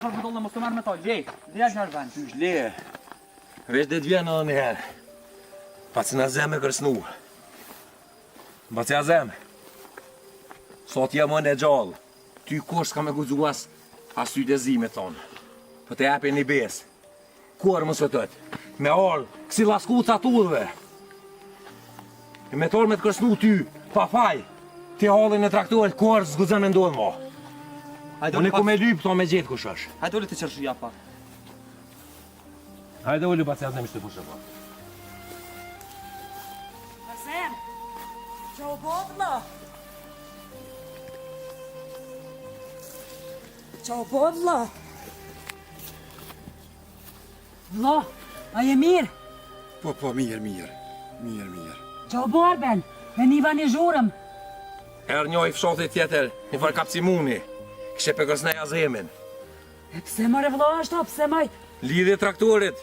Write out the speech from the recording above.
Për budollë mos të marrë me to, lej, dhe jashtë në arvan. Qysh leje, veç dhe t'vjen edhe njëherë, pa që në zemë e kërsnu. Pa që ja zemë, sot jam në e gjallë, ty kush s'ka me guzuas as ty të zime tonë, për të jepi një besë. Kur më sëtët, me orë, kësi lasku të atudhve. E me torë me të kërsnu ty, pa faj, ti hallin e traktorit, kur s'guzën me ndonë mo. Unë e ku me lypë, to me gjithë kush është. Hajde uli të qërëshu ja pak. Hajde uli pa që atë në mishtë të pushë pa. Gazem, që u bodhë? Që u bodhë? Vlo, a je mirë? Po, mirë. Që u borben, me niva një zhurëm. Erë njoj fshotit tjetër, një farë kapcimuni, kështë e për kësnej azemin. E pse më revlo ashtu, pse maj? Lidhje traktorit,